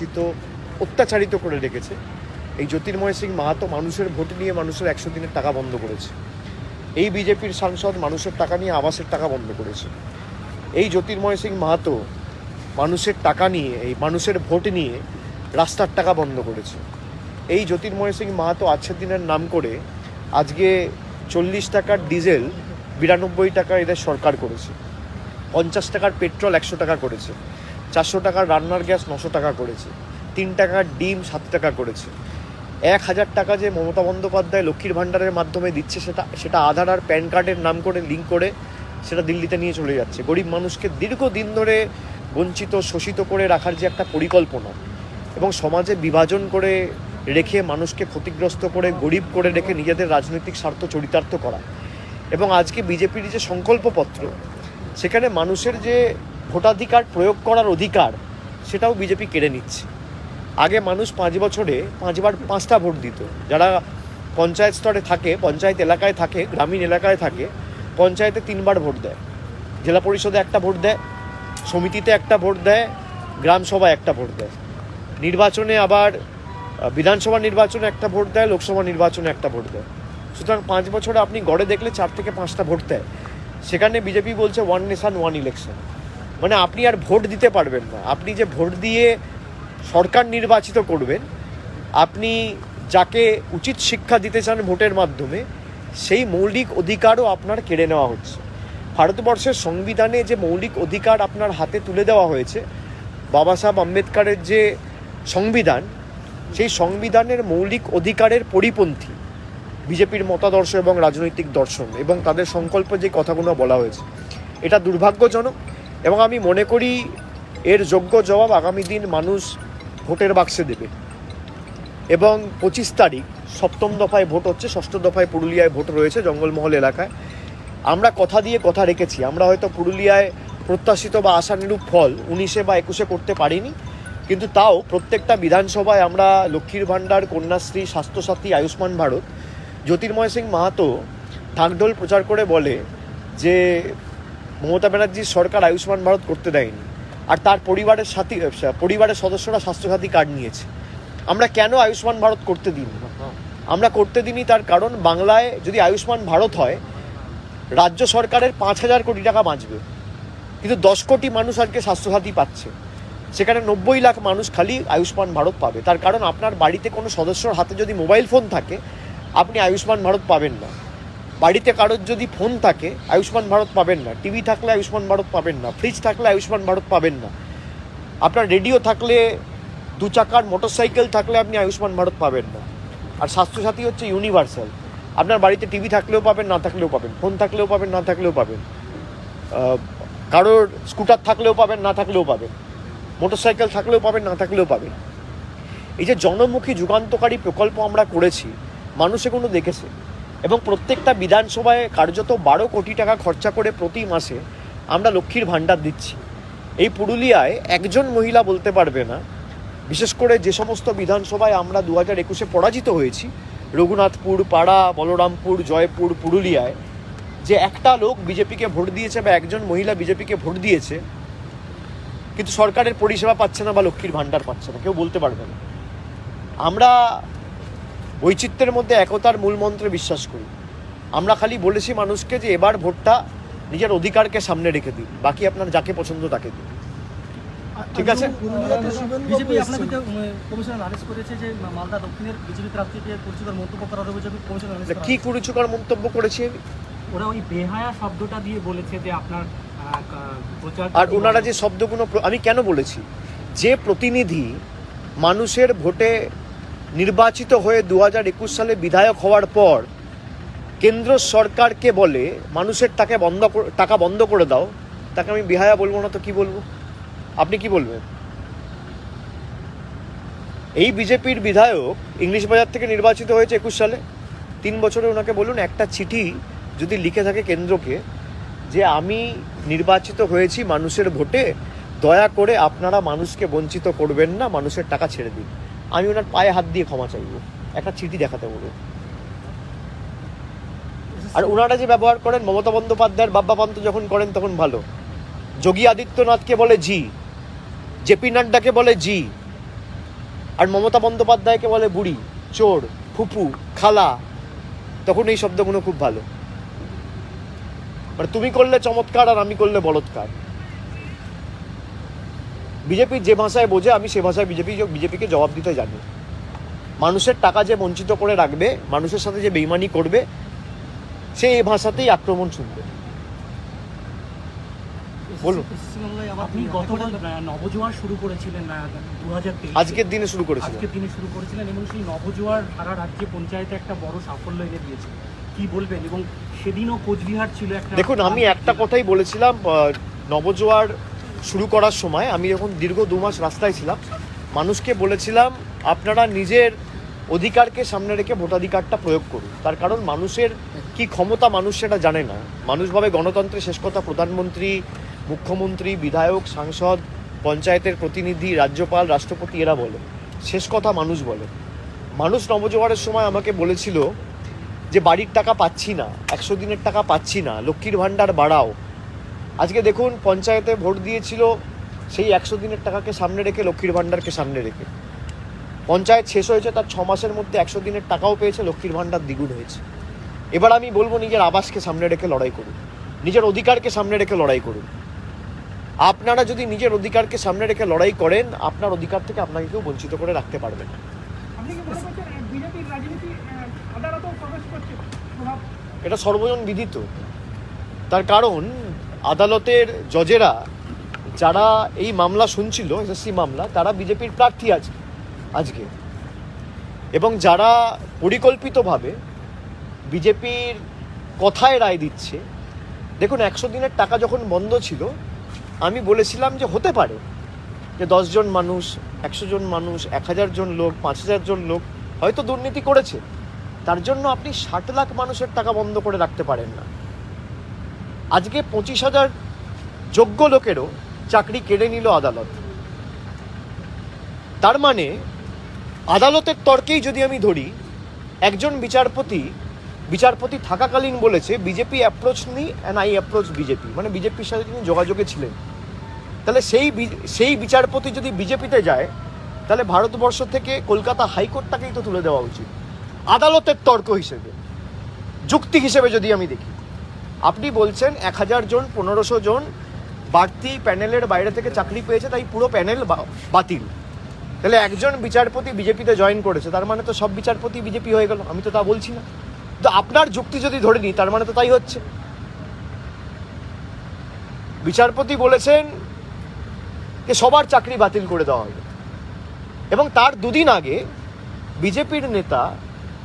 বঞ্চিত, অত্যাচারিত করে রেখেছে। এই জ্যোতির্ময় সিং মাহাতো মানুষের ভোট নিয়ে মানুষের 100 দিনের টাকা বন্ধ করেছে। এই বিজেপির সাংসদ মানুষের টাকা নিয়ে আবাসের টাকা বন্ধ করেছে। এই জ্যোতির্ময় সিং মাহাতো মানুষের টাকা নিয়ে, এই মানুষের ভোট নিয়ে রাস্তার টাকা বন্ধ করেছে। এই জ্যোতির্ময় সিং মাহাতো আজকের দিনের নাম করে আজকে 40 টাকার ডিজেল 92 টাকা এদের সরকার করেছে, 50 টাকার পেট্রোল 100 টাকা করেছে, 400 টাকার রান্নার গ্যাস 900 টাকা করেছে, 3 টাকার ডিম 7 টাকা করেছে। 1000 টাকা যে মমতা বন্দ্যোপাধ্যায় লক্ষ্মীর ভাণ্ডারের মাধ্যমে দিচ্ছে সেটা আধার আর প্যান কার্ডের নাম করে লিঙ্ক করে সেটা দিল্লিতে নিয়ে চলে যাচ্ছে। গরিব মানুষকে দীর্ঘদিন ধরে বঞ্চিত, শোষিত করে রাখার যে একটা পরিকল্পনা এবং সমাজে বিভাজন করে রেখে মানুষকে ক্ষতিগ্রস্ত করে গরিব করে রেখে নিজেদের রাজনৈতিক স্বার্থ চরিতার্থ করা, এবং আজকে বিজেপির যে সংকল্পপত্র সেখানে মানুষের যে ভোটাধিকার প্রয়োগ করার অধিকার সেটাও বিজেপি কেড়ে নিচ্ছে। আগে মানুষ 5 বছরে 5 বার 5টা ভোট দিত। যারা পঞ্চায়েত স্তরে থাকে, পঞ্চায়েত এলাকায় থাকে, গ্রামীণ এলাকায় থাকে, পঞ্চায়েতে 3 বার ভোট দেয়, জেলা পরিষদে 1টা ভোট দেয়, সমিতিতে 1টা ভোট দেয়, গ্রাম সভায় 1টা ভোট দেয়, নির্বাচনে আবার বিধানসভা নির্বাচনে 1টা ভোট দেয়, লোকসভা নির্বাচনে 1টা ভোট দেয়। সুতরাং 5 বছরে আপনি গড়ে দেখলে 4 থেকে 5টা ভোট দেয়। সেখানে বিজেপি বলছে 1 নেশন 1 ইলেকশন, মানে আপনি আর ভোট দিতে পারবেন না। আপনি যে ভোট দিয়ে সরকার নির্বাচিত করবেন, আপনি যাকে উচিত শিক্ষা দিতে চান ভোটের মাধ্যমে, সেই মৌলিক অধিকারও আপনার কেড়ে নেওয়া হচ্ছে। ভারতবর্ষের সংবিধানে যে মৌলিক অধিকার আপনার হাতে তুলে দেওয়া হয়েছে, বাবা সাহেব আম্বেদকরের যে সংবিধান, সেই সংবিধানের মৌলিক অধিকারের পরিপন্থী বিজেপির মতাদর্শ এবং রাজনৈতিক দর্শন এবং তাদের সংকল্প যে কথাগুলো বলা হয়েছে, এটা দুর্ভাগ্যজনক। এবং আমি মনে করি এর যোগ্য জবাব আগামী দিন মানুষ ভোটের বাক্সে দেবে। এবং 25 তারিখ 7ম দফায় ভোট হচ্ছে, 6ষ্ঠ দফায় পুরুলিয়ায় ভোট রয়েছে জঙ্গলমহল এলাকায়। আমরা কথা দিয়ে কথা রেখেছি। আমরা হয়তো পুরুলিয়ায় প্রত্যাশিত বা আশানুরূপ ফল 19 বা 21 করতে পারিনি, কিন্তু তাও প্রত্যেকটা বিধানসভায় আমরা লক্ষ্মীর ভাণ্ডার, কন্যাশ্রী, স্বাস্থ্যসাথী, আয়ুষ্মান ভারত। জ্যোতির্ময় সিং মাহাতো ঢাকঢোল প্রচার করে বলে যে মমতা ব্যানার্জির সরকার আয়ুষ্মান ভারত করতে দেয়নি, আর তার পরিবারের সদস্যরা স্বাস্থ্যসাথী কার্ড নিয়েছে। আমরা কেন আয়ুষ্মান ভারত করতে দিইনি? আমরা করতে দিইনি তার কারণ, বাংলায় যদি আয়ুষ্মান ভারত হয়, রাজ্য সরকারের 5,000 কোটি টাকা বাঁচবে, কিন্তু 10 কোটি মানুষ আজকে স্বাস্থ্যসাথী পাচ্ছে। সেখানে 90 লাখ মানুষ খালি আয়ুষ্মান ভারত পাবে। তার কারণ আপনার বাড়িতে কোনো সদস্যর হাতে যদি মোবাইল ফোন থাকে, আপনি আয়ুষ্মান ভারত পাবেন না। বাড়িতে কারোর যদি ফোন থাকে, আয়ুষ্মান ভারত পাবেন না। টিভি থাকলে আয়ুষ্মান ভারত পাবেন না। ফ্রিজ থাকলে আয়ুষ্মান ভারত পাবেন না। আপনার রেডিও থাকলে, 2 চাকার মোটরসাইকেল থাকলে আপনি আয়ুষ্মান ভারত পাবেন না। আর স্বাস্থ্যসাথী হচ্ছে ইউনিভার্সাল। আপনার বাড়িতে টিভি থাকলেও পাবেন, না থাকলেও পাবেন, ফোন থাকলেও পাবেন, না থাকলেও পাবেন, কারোর স্কুটার থাকলেও পাবেন, না থাকলেও পাবেন, মোটরসাইকেল থাকলেও পাবেন, না থাকলেও পাবেন। এই যে জনমুখী যুগান্তকারী প্রকল্প আমরা করেছি, মানুষ এগুলো দেখেছে। এবং প্রত্যেকটা বিধানসভায় কার্যত 12 কোটি টাকা খরচা করে প্রতি মাসে আমরা লক্ষ্মীর ভাণ্ডার দিচ্ছি। এই পুরুলিয়ায় একজন মহিলা বলতে পারবে না, বিশেষ করে যে সমস্ত বিধানসভায় আমরা 2021-এ পরাজিত হয়েছি, রঘুনাথপুর, পাড়া, বলরামপুর, জয়পুর, পুরুলিয়ায়, যে একটা লোক বিজেপিকে ভোট দিয়েছে বা একজন মহিলা বিজেপিকে ভোট দিয়েছে কিন্তু সরকারের পরিষেবা পাচ্ছে না বা লক্ষ্মীর ভাণ্ডার পাচ্ছে না, কেউ বলতে পারবে না। আমরা বৈচিত্র্যের মধ্যে একতার মূল মন্ত্রে বিশ্বাস করি। আমরা খালি বলেছি মানুষকে যে এবার ভোটটা নিজের অধিকারকে সামনে রেখে দিন, বাকি আপনার যাকে পছন্দ তাকে দিন। ঠিক আছে? বিজেপি আপনাকে কমিশন আরেস্ট করেছে যে মালদা দক্ষিণের বিজেপি প্রার্থীকে কুরুচিকর মন্তব্য করার অভিযোগে কমিশন আরেস্ট করেছে। কি কুরুচিকর মন্তব্য করেছি আমি? ওরা ওই বেহায়া শব্দটা দিয়ে বলেছে যে আপনার প্রচার। আর ওনারা যে শব্দগুলো, আমি কেন বলেছি, যে প্রতিনিধি মানুষের ভোটে নির্বাচিত হয়ে 2021 সালে বিধায়ক হওয়ার পর কেন্দ্র সরকারকে বলে মানুষের টাকা বন্ধ করে দাও, তাকে আমি বেহায়া বলবো না তো কি বলবো? আপনি কি বলবেন? এই বিজেপির বিধায়ক ইংলিশ বাজার থেকে নির্বাচিত হয়েছে 21 সালে। 3 বছরে ওনাকে বলুন একটা চিঠি যদি লিখে থাকে কেন্দ্রকে যে আমি নির্বাচিত হয়েছি মানুষের ভোটে, দয়া করে আপনারা মানুষকে বঞ্চিত করবেন না, মানুষের টাকা ছেড়ে দিন, আমি ওনার পায়ে হাত দিয়ে ক্ষমা চাইব, একটা চিঠি দেখাতে বলবো। আর ওনারা যে ব্যবহার করেন, মমতা বন্দ্যোপাধ্যায়ের বাব্বা পান্ত যখন করেন তখন ভালো, যোগী আদিত্যনাথকে বলে জি, জেপি নাড্ডাকে বলে জি, আর মমতা বন্দ্যোপাধ্যায়কে বলে বুড়ি, চোর, ফুপু, খালা, তখন এই শব্দগুলো খুব ভালো। মানে তুমি করলে চমৎকার আর আমি করলে বলৎকার। বিজেপি যে ভাষায় বোঝে আমি সে ভাষায় বিজেপিকে জবাব দিতে জানি। মানুষের টাকা যে বঞ্চিত করে রাখবে, মানুষের সাথে যে বেইমানি করবে, সে এই ভাষাতেই আক্রমণ শুনবে। বলুন। আপনি গতকাল নবজোয়ার শুরু করেছিলেন 2023 আজকের দিনে শুরু করেছিলেন। আজকের দিনে শুরু করেছিলেন এবং সেই নবজোয়ার সারা রাজ্যে পঞ্চায়েতে একটা বড় সাফল্য এনে দিয়েছে, কি বলবেন? এবং সেদিনও কোচবিহার ছিল একটা। দেখুন, আমি একটা কথাই বলেছিলাম নবজোয়ার শুরু করার সময়, আমি যখন দীর্ঘ 2 মাস রাস্তায় ছিলাম, মানুষকে বলেছিলাম আপনারা নিজের অধিকারকে সামনে রেখে ভোটাধিকারটা প্রয়োগ করুন। তার কারণ মানুষের কি ক্ষমতা মানুষ সেটা জানে না। মানুষ ভাবে গণতন্ত্রের শেষ কথা প্রধানমন্ত্রী, মুখ্যমন্ত্রী, বিধায়ক, সাংসদ, পঞ্চায়েতের প্রতিনিধি, রাজ্যপাল, রাষ্ট্রপতি, এরা বলে। শেষ কথা মানুষ বলে। মানুষ নবজোয়ারের সময় আমাকে বলেছিল যে বাড়ির টাকা পাচ্ছি না, 100 দিনের টাকা পাচ্ছি না, লক্ষ্মীর ভাণ্ডার বাড়াও। আজকে দেখুন, পঞ্চায়েতে ভোট দিয়েছিল সেই 100 দিনের টাকাকে সামনে রেখে, লক্ষ্মীর ভাণ্ডারকে সামনে রেখে। পঞ্চায়েত শেষ হয়েছে, তার 6 মাসের মধ্যে 100 দিনের টাকাও পেয়েছে, লক্ষ্মীর ভাণ্ডার দ্বিগুণ হয়েছে। এবার আমি বলবো, নিজের আবাসকে সামনে রেখে লড়াই করুন, নিজের অধিকারকে সামনে রেখে লড়াই করুন। আপনারা যদি নিজের অধিকারকে সামনে রেখে লড়াই করেন, আপনার অধিকার থেকে আপনাকে কেউ বঞ্চিত করে রাখতে পারবে না। এটা সর্বজন বিদিত। তার কারণ আদালতের জজেরা যারা এই মামলা শুনছিল, এসএসসি মামলা, তারা বিজেপির প্রার্থী আছে আজকে, এবং যারা পরিকল্পিতভাবে বিজেপির কথায় রায় দিচ্ছে। দেখুন, 100 দিনের টাকা যখন বন্ধ ছিল, আমি বলেছিলাম যে হতে পারে যে 10 জন মানুষ, 100 জন মানুষ, 1000 জন লোক, 5000 জন লোক হয়তো দুর্নীতি করেছে। তার জন্য আপনি 60 লাখ মানুষের টাকা বন্ধ করে রাখতে পারেন না। আজকে 25,000 যোগ্য লোকেরও চাকরি কেড়ে নিল আদালত। তার মানে আদালতের তর্কেই যদি আমি ধরি, একজন বিচারপতি থাকাকালীন বলেছে BJP approach me and I approach BJP, মানে বিজেপির সাথে তিনি যোগাযোগে ছিলেন। তাহলে সেই বিচারপতি যদি বিজেপিতে যায়, তাহলে ভারতবর্ষ থেকে কলকাতা হাইকোর্টটাকেই তো তুলে দেওয়া উচিত। আদালতের তর্ক হিসেবে, যুক্তি হিসেবে যদি আমি দেখি, আপনি বলছেন 1000 জন, 1500 জন বাড়তি প্যানেলের বাইরে থেকে চাকরি পেয়েছে, তাই পুরো প্যানেল বাতিল। তাহলে একজন বিচারপতি বিজেপিতে জয়েন করেছে, তার মানে তো সব বিচারপতি বিজেপি হয়ে গেল। আমি তো তা বলছি না। তো আপনার যুক্তি যদি ধরে নিই, তার মানে তো তাই হচ্ছে। বিচারপতি বলেছেন যে সবার চাকরি বাতিল করে দেওয়া হবে, এবং তার 2 দিন আগে বিজেপির নেতা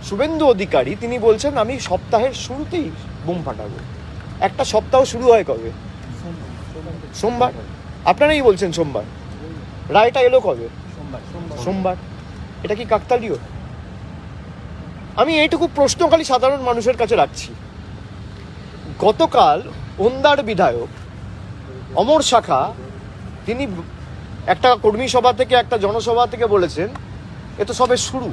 শুভেন্দু অধিকারী তিনি বলছেন আমি সপ্তাহের শুরুতেই বোম ফাটাবো। একটা সপ্তাহ শুরু হয় কবে? সোমবার। আপনারাই বলছেন সোমবার। রায়টা এলো কবে? সোমবার। এটা কি কাকতালীয়? আমি এইটুকু প্রশ্ন খালি সাধারণ মানুষের কাছে রাখছি। গতকাল ওন্দার বিধায়ক অমর শাখা তিনি একটা কর্মী সভা থেকে, একটা জনসভা থেকে বলেছেন এ তো সবে শুরু।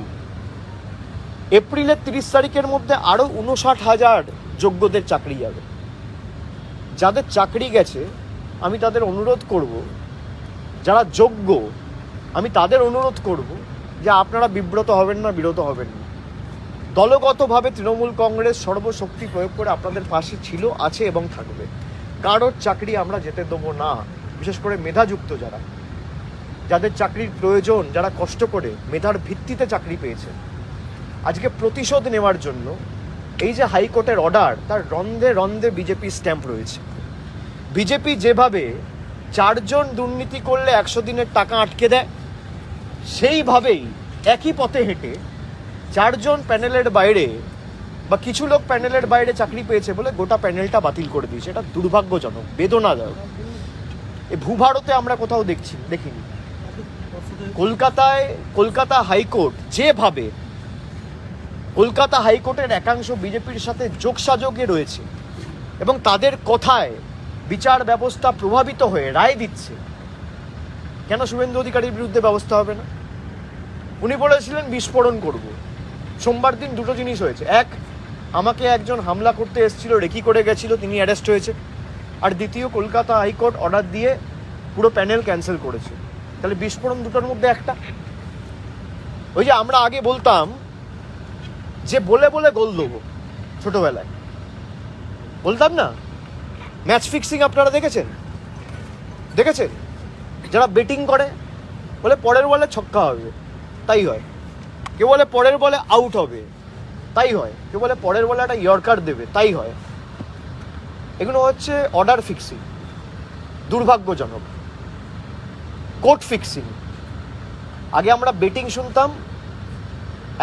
এপ্রিলের 30 তারিখের মধ্যে আরো 59,000 যোগ্যদের চাকরি যাবে। যাদের চাকরি গেছে আমি তাদের অনুরোধ করব, যারা যোগ্য আমি তাদের অনুরোধ করব যে আপনারা বিব্রত হবেন না, বিরত হবেন না। দলগতভাবে তৃণমূল কংগ্রেস সর্বশক্তি প্রয়োগ করে আপনাদের পাশে ছিল, আছে এবং থাকবে। কারোর চাকরি আমরা যেতে দেবো না। বিশেষ করে মেধাযুক্ত যারা, যাদের চাকরির প্রয়োজন, যারা কষ্ট করে মেধার ভিত্তিতে চাকরি পেয়েছে, আজকে প্রতিশোধ নেওয়ার জন্য এই যে হাইকোর্টের অর্ডার, তার রন্ধে রন্ধে বিজেপি স্ট্যাম্প রয়েছে। বিজেপি যেভাবে 4 জন দুর্নীতি করলে 100 দিনের টাকা আটকে দেয়, সেইভাবেই একই পথে হেঁটে 4 জন প্যানেলের বাইরে বা কিছু লোক প্যানেলের বাইরে চাকরি পেয়েছে বলে গোটা প্যানেলটা বাতিল করে দিয়েছে। এটা দুর্ভাগ্যজনক, বেদনাদায়ক। এই ভূভারতে আমরা কোথাও দেখিনি। কলকাতা হাইকোর্ট যেভাবে, কলকাতা হাইকোর্টের একাংশ বিজেপির সাথে যোগসাযোগে রয়েছে এবং তাদের কথায় বিচার ব্যবস্থা প্রভাবিত হয়ে রায় দিচ্ছে, কেন শুভেন্দু অধিকারীর বিরুদ্ধে ব্যবস্থা হবে না? উনি বলেছিলেন বিস্ফোরণ করব। সোমবার দিন 2টো জিনিস হয়েছে। এক, আমাকে একজন হামলা করতে এসেছিল, রেকি করে গেছিল, তিনি অ্যারেস্ট হয়েছে। আর দ্বিতীয়, কলকাতা হাইকোর্ট অর্ডার দিয়ে পুরো প্যানেল ক্যান্সেল করেছে। তাহলে বিস্ফোরণ দুটোর মধ্যে একটা। ওই যে আমরা আগে বলতাম যে বলে বলে গোল দেবো, ছোটবেলায় বলতাম না, ম্যাচ ফিক্সিং আপনারা দেখেছেন? যারা বেটিং করে বলে পরের বলে ছক্কা হবে, তাই হয়। কেউ বলে পরের বলে আউট হবে, তাই হয়। কেউ বলে পরের বলে একটা ইয়র্কার দেবে, তাই হয়। এগুলো হচ্ছে অর্ডার ফিক্সিং, দুর্ভাগ্যজনক। Court fixing. আগে আমরা বেটিং শুনতাম,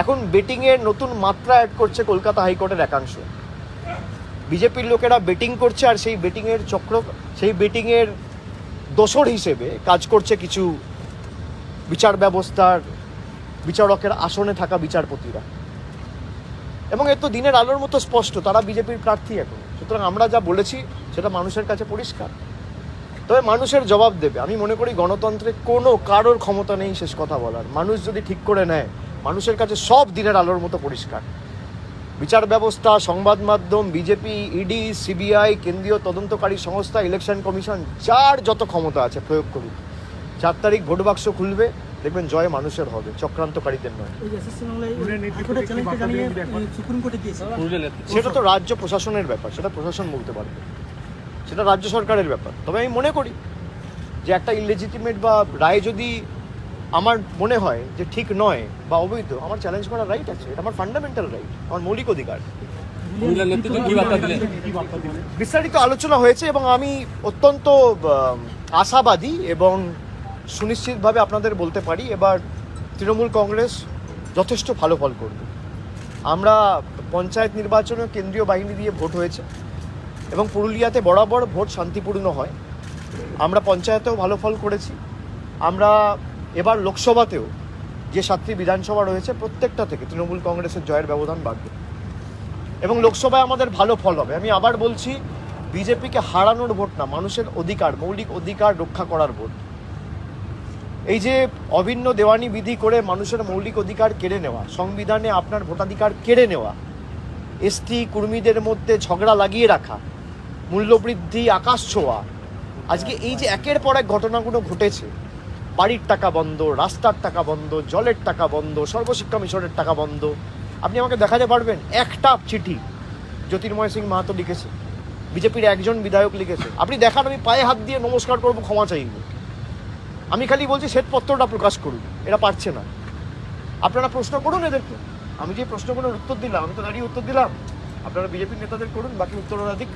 এখন বেটিংয়ের নতুন মাত্রা অ্যাড করছে কলকাতা হাইকোর্টের একাংশ। বিজেপির লোকেরা বেটিং করছে, আর সেই বেটিংয়ের চক্র, সেই বেটিংয়ের দোসর হিসেবে কাজ করছে কিছু বিচার ব্যবস্থার বিচারকের আসনে থাকা বিচারপতিরা। এবং এর তো দিনের আলোর মতো স্পষ্ট, তারা বিজেপির প্রার্থী এখন। সুতরাং আমরা যা বলেছি সেটা মানুষের কাছে পরিষ্কার। তবে মানুষের জবাব দেবে। আমি মনে করি গণতন্ত্রে কোনো কারোর ক্ষমতা নেই শেষ কথা বলার। মানুষ যদি ঠিক করে নেয়, মানুষের কাছে সব দিনের আলোর মতো পরিষ্কার। বিচার ব্যবস্থা, সংবাদ মাধ্যম, বিজেপি, ইডি, সিবিআই, কেন্দ্রীয় তদন্তকারী সংস্থা, ইলেকশন কমিশন, যার যত ক্ষমতা আছে প্রয়োগ করুক। 4 তারিখ ভোট বাক্স খুলবে, দেখবেন জয় মানুষের হবে, চক্রান্তকারীদের নয়। সেটা তো রাজ্য প্রশাসনের ব্যাপার, সেটা প্রশাসন বলতে পারবে, সেটা রাজ্য সরকারের ব্যাপার। তবে আমি মনে করি যে একটা ইললেজিটিমেট বা রায় যদি আমার মনে হয় যে ঠিক নয় বা অবৈধ, আমার চ্যালেঞ্জ করার রাইট আছে। এটা আমার ফান্ডামেন্টাল রাইট, আমার মৌলিক অধিকার। বিস্তারিত আলোচনা হয়েছে এবং আমি অত্যন্ত আশাবাদী এবং সুনিশ্চিতভাবে আপনাদের বলতে পারি এবার তৃণমূল কংগ্রেস যথেষ্ট ভালো ফল করবে। আমরা পঞ্চায়েত নির্বাচনে কেন্দ্রীয় বাহিনী দিয়ে ভোট হয়েছে এবং পুরুলিয়াতে বরাবর ভোট শান্তিপূর্ণ হয়। আমরা পঞ্চায়েতেও ভালো ফল করেছি। আমরা এবার লোকসভাতেও যে 7টি বিধানসভা রয়েছে প্রত্যেকটা থেকে তৃণমূল কংগ্রেসের জয়ের ব্যবধান বাড়বে এবং লোকসভায় আমাদের ভালো ফল হবে। আমি আবার বলছি, বিজেপিকে হারানোর ভোট না, মানুষের অধিকার, মৌলিক অধিকার রক্ষা করার ভোট। এই যে অভিন্ন দেওয়ানি বিধি করে মানুষের মৌলিক অধিকার কেড়ে নেওয়া, সংবিধানে আপনার ভোটাধিকার কেড়ে নেওয়া, এসটি কর্মীদের মধ্যে ঝগড়া লাগিয়ে রাখা, মূল্যবৃদ্ধি আকাশ ছোঁয়া, আজকে এই যে একের পর এক ঘটনাগুলো ঘটেছে, বাড়ির টাকা বন্ধ, রাস্তার টাকা বন্ধ, জলের টাকা বন্ধ, সর্বশিক্ষা মিশনের টাকা বন্ধ, আপনি আমাকে দেখাতে পারবেন একটা চিঠি জ্যোতির্ময় সিং মাহাতো লিখেছে, বিজেপির একজন বিধায়ক লিখেছে? আপনি দেখান, আমি পায়ে হাত দিয়ে নমস্কার করবো, ক্ষমা চাইব। আমি খালি বলছি শ্বেতপত্রটা প্রকাশ করুন, এরা পারছে না। আপনারা প্রশ্ন করুন এদেরকে। আমি যে প্রশ্নগুলোর উত্তর দিলাম, আমি তো দাঁড়িয়ে উত্তর দিলাম, আপনারা বিজেপির নেতাদের করুন, বাকি উত্তর ওরা দিক।